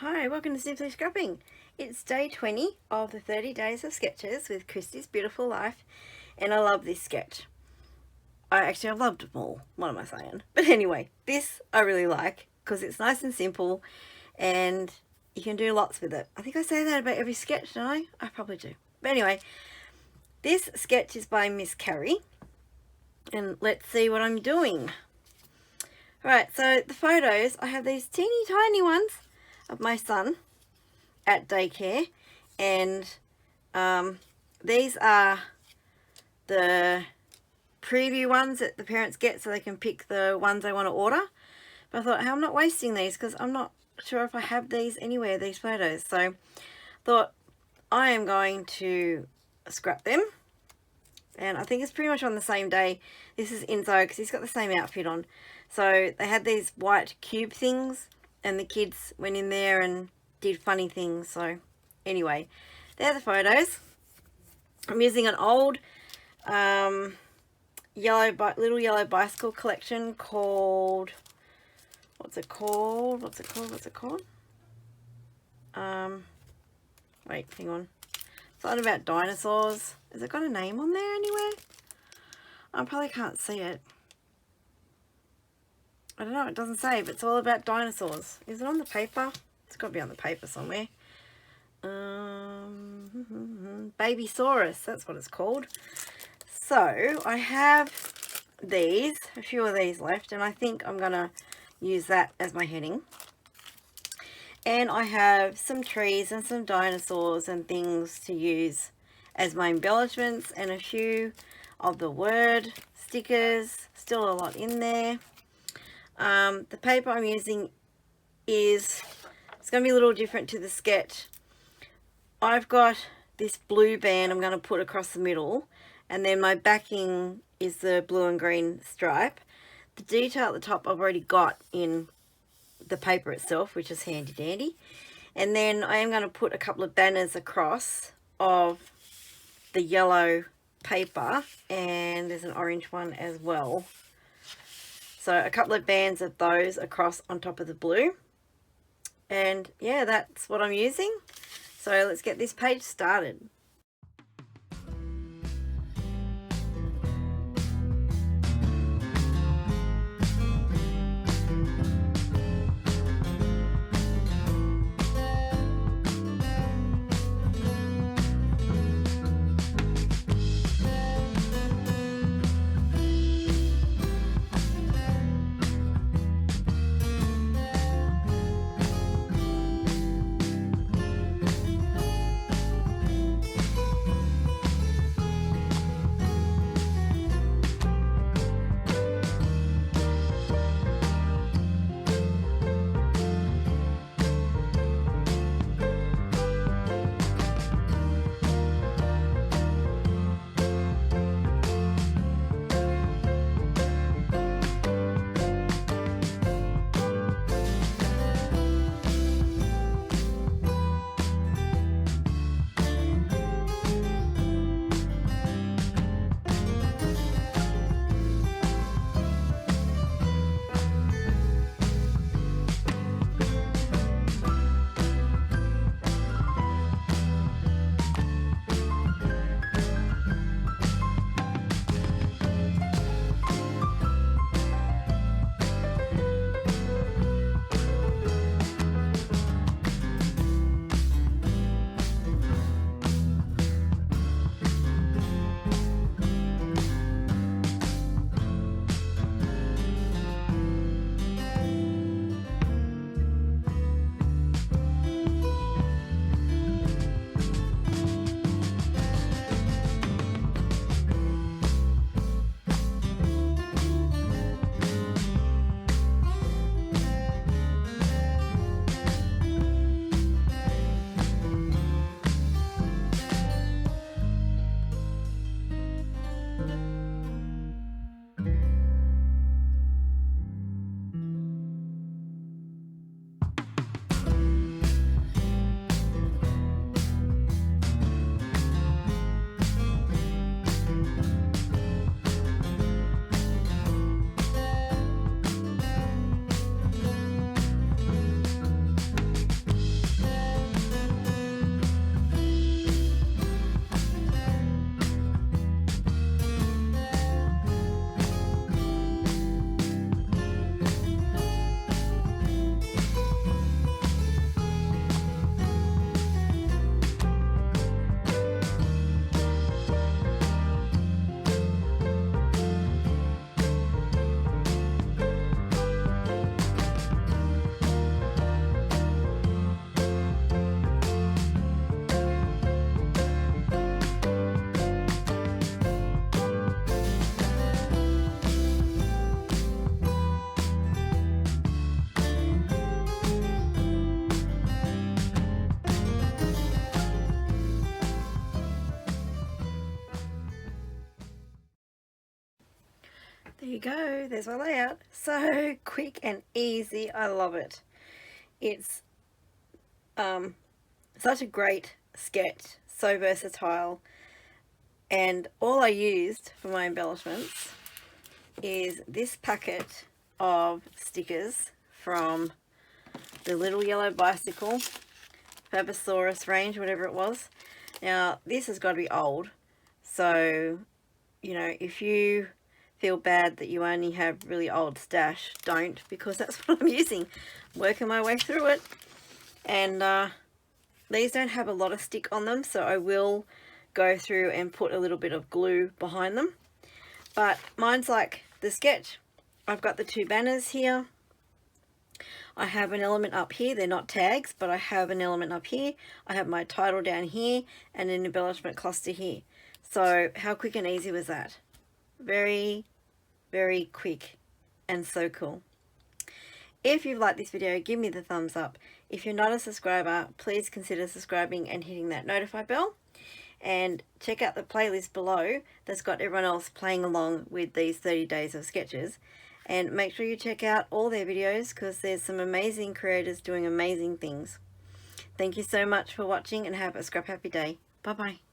Hi, welcome to Simply Scrapping. It's day 20 of the 30 days of sketches with Christy's Beautiful Life, and I love this sketch. I've loved them all. What am I saying? But anyway, this I really like because it's nice and simple and you can do lots with it. I think I say that about every sketch, don't I? I probably do. But anyway, this sketch is by Miss Carrie, and let's see what I'm doing. Alright, so the photos, I have these teeny tiny ones of my son at daycare, and these are the preview ones that the parents get so they can pick the ones they want to order. But I thought, hey, I'm not wasting these because I'm not sure if I have these anywhere, these photos. So I thought I am going to scrap them, and I think it's pretty much on the same day. This is Enzo because he's got the same outfit on. So they had these white cube things and the kids went in there and did funny things. So anyway, they're the photos. I'm using an old little yellow bicycle collection called, what's it called? Wait, hang on. Something about dinosaurs. Has it got a name on there anywhere? I probably can't see it. I don't know, it doesn't say, but it's all about dinosaurs. Is it on the paper? It's got to be on the paper somewhere. Babysaurus, that's what it's called. So I have a few of these left, and I think I'm going to use that as my heading. And I have some trees and some dinosaurs and things to use as my embellishments, and a few of the word stickers, still a lot in there. The paper I'm using it's going to be a little different to the sketch. I've got this blue band I'm going to put across the middle, and then my backing is the blue and green stripe. The detail at the top I've already got in the paper itself, which is handy dandy. And then I am going to put a couple of banners across of the yellow paper, and there's an orange one as well. So a couple of bands of those across on top of the blue. And yeah, that's what I'm using. So let's get this page started. you go. There's my layout. So quick and easy. I love it. It's such a great sketch. So versatile. And all I used for my embellishments is this packet of stickers from the Little Yellow Bicycle Fabosaurus range, whatever it was. Now this has got to be old, so you know, if you feel bad that you only have really old stash, don't, because that's what I'm using. Working my way through it. And these don't have a lot of stick on them, so I will go through and put a little bit of glue behind them. But mine's like the sketch. I've got the two banners here. I have an element up here. They're not tags, but I have an element up here. I have my title down here and an embellishment cluster here. So how quick and easy was that? Very, very quick and so cool. If you've liked this video, give me the thumbs up. If you're not a subscriber, please consider subscribing and hitting that notify bell. And check out the playlist below that's got everyone else playing along with these 30 days of sketches. And make sure you check out all their videos, because there's some amazing creators doing amazing things. Thank you so much for watching, and have a scrap happy day. Bye bye.